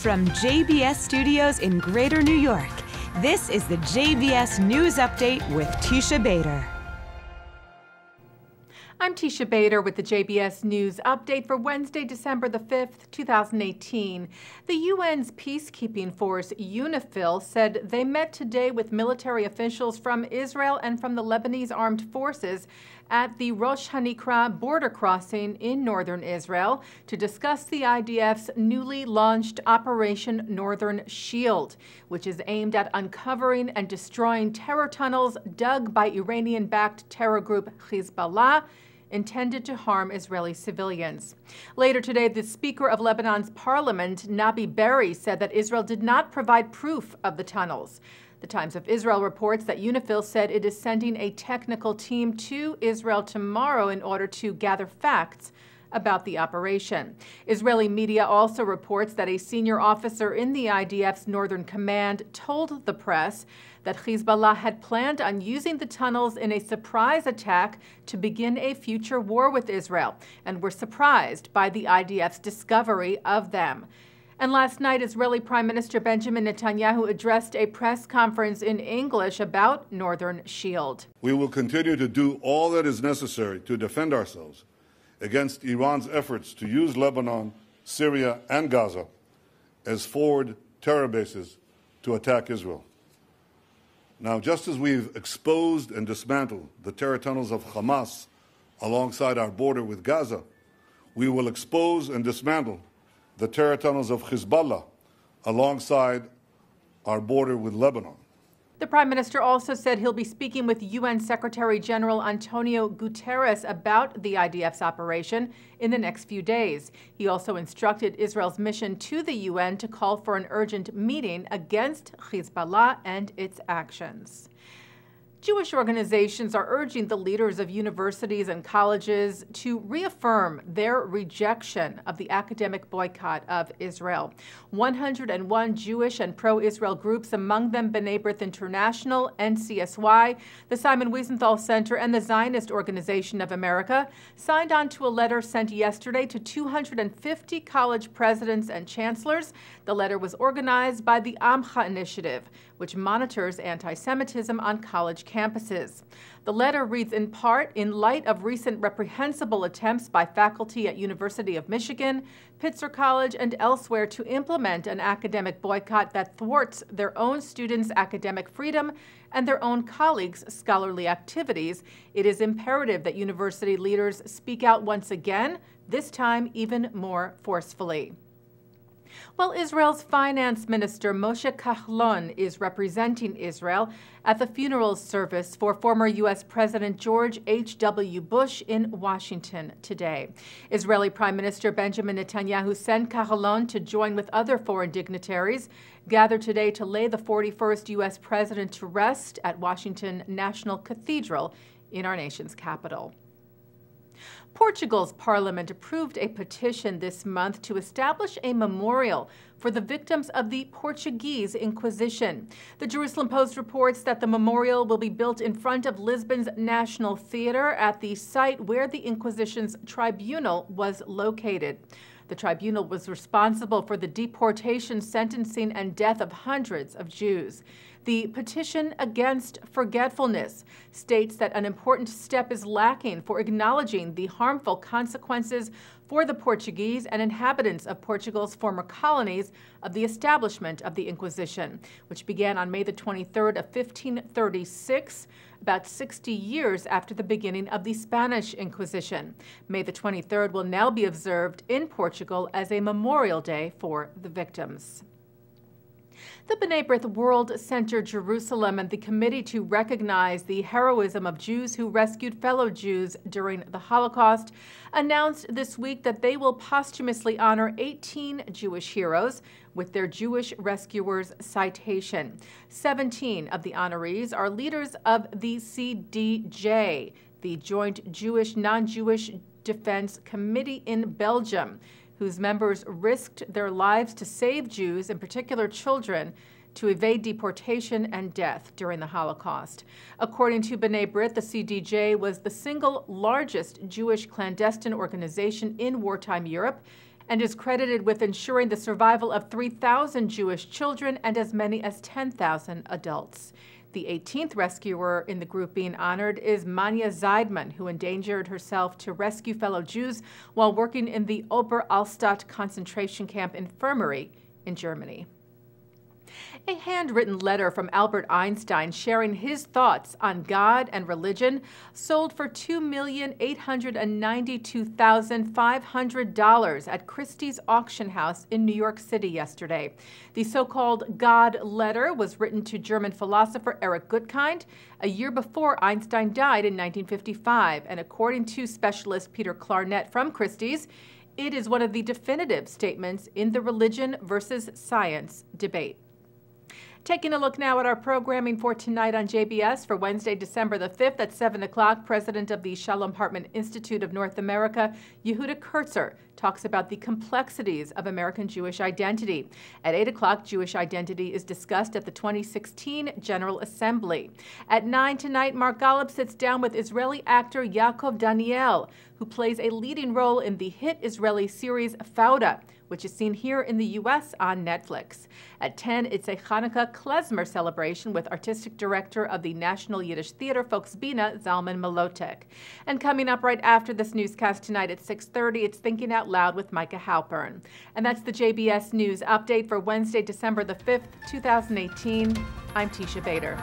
From JBS Studios in Greater New York, this is the JBS News Update with Teisha Bader. I'm Teisha Bader with the JBS News Update for Wednesday, December the 5th, 2018. The UN's peacekeeping force, UNIFIL, said they met today with military officials from Israel and from the Lebanese Armed Forces at the Rosh Hanikra border crossing in northern Israel to discuss the IDF's newly launched Operation Northern Shield, which is aimed at uncovering and destroying terror tunnels dug by Iranian-backed terror group Hezbollah, intended to harm Israeli civilians. Later today, the Speaker of Lebanon's parliament, Nabi Berri, said that Israel did not provide proof of the tunnels. The Times of Israel reports that UNIFIL said it is sending a technical team to Israel tomorrow in order to gather facts about the operation. Israeli media also reports that a senior officer in the IDF's Northern Command told the press that Hezbollah had planned on using the tunnels in a surprise attack to begin a future war with Israel, and were surprised by the IDF's discovery of them. And last night, Israeli Prime Minister Benjamin Netanyahu addressed a press conference in English about Northern Shield. We will continue to do all that is necessary to defend ourselves against Iran's efforts to use Lebanon, Syria, and Gaza as forward terror bases to attack Israel. Now, just as we've exposed and dismantled the terror tunnels of Hamas alongside our border with Gaza, we will expose and dismantle the terror tunnels of Hezbollah alongside our border with Lebanon. The Prime Minister also said he'll be speaking with UN Secretary General Antonio Guterres about the IDF's operation in the next few days. He also instructed Israel's mission to the UN to call for an urgent meeting against Hezbollah and its actions. Jewish organizations are urging the leaders of universities and colleges to reaffirm their rejection of the academic boycott of Israel. 101 Jewish and pro-Israel groups, among them B'nai B'rith International, NCSY, the Simon Wiesenthal Center, and the Zionist Organization of America, signed on to a letter sent yesterday to 250 college presidents and chancellors. The letter was organized by the Amcha Initiative, which monitors anti-Semitism on college campuses. The letter reads in part, in light of recent reprehensible attempts by faculty at University of Michigan, Pitzer College, and elsewhere to implement an academic boycott that thwarts their own students' academic freedom and their own colleagues' scholarly activities, it is imperative that university leaders speak out once again, this time even more forcefully. Well, Israel's finance minister Moshe Kahlon is representing Israel at the funeral service for former U.S. President George H.W. Bush in Washington today. Israeli Prime Minister Benjamin Netanyahu sent Kahlon to join with other foreign dignitaries gathered today to lay the 41st U.S. president to rest at Washington National Cathedral in our nation's capital. Portugal's parliament approved a petition this month to establish a memorial for the victims of the Portuguese Inquisition. The Jerusalem Post reports that the memorial will be built in front of Lisbon's National Theatre at the site where the Inquisition's tribunal was located. The tribunal was responsible for the deportation, sentencing, and death of hundreds of Jews. The petition against forgetfulness states that an important step is lacking for acknowledging the harmful consequences for the Portuguese and inhabitants of Portugal's former colonies of the establishment of the Inquisition, which began on May the 23rd of 1536, about 60 years after the beginning of the Spanish Inquisition. May the 23rd will now be observed in Portugal as a memorial day for the victims. The B'nai B'rith World Center Jerusalem and the Committee to Recognize the Heroism of Jews Who Rescued Fellow Jews During the Holocaust announced this week that they will posthumously honor 18 Jewish heroes with their Jewish Rescuers citation. 17 of the honorees are leaders of the CDJ, the Joint Jewish Non-Jewish Defense Committee in Belgium, whose members risked their lives to save Jews, in particular children, to evade deportation and death during the Holocaust. According to B'nai B'rith, the CDJ was the single largest Jewish clandestine organization in wartime Europe and is credited with ensuring the survival of 3,000 Jewish children and as many as 10,000 adults. The 18th rescuer in the group being honored is Manya Zeidman, who endangered herself to rescue fellow Jews while working in the Ober-Altstadt concentration camp infirmary in Germany. A handwritten letter from Albert Einstein sharing his thoughts on God and religion sold for $2,892,500 at Christie's auction house in New York City yesterday. The so-called God letter was written to German philosopher Eric Gutkind a year before Einstein died in 1955, and according to specialist Peter Clarnett from Christie's, it is one of the definitive statements in the religion versus science debate. Taking a look now at our programming for tonight on JBS for Wednesday, December the 5th at 7 o'clock, President of the Shalom Hartman Institute of North America, Yehuda Kurtzer, talks about the complexities of American Jewish identity. At 8 o'clock, Jewish identity is discussed at the 2016 General Assembly. At 9 tonight, Mark Golub sits down with Israeli actor Yaakov Daniel, who plays a leading role in the hit Israeli series Fauda, which is seen here in the U.S. on Netflix. At 10, it's a Hanukkah klezmer celebration with artistic director of the National Yiddish Theater, Folksbina, Zalman Malotek. And coming up right after this newscast tonight at 6:30, it's Thinking Out Loud with Micah Halpern. And that's the JBS News Update for Wednesday, December the 5th, 2018. I'm Teisha Bader.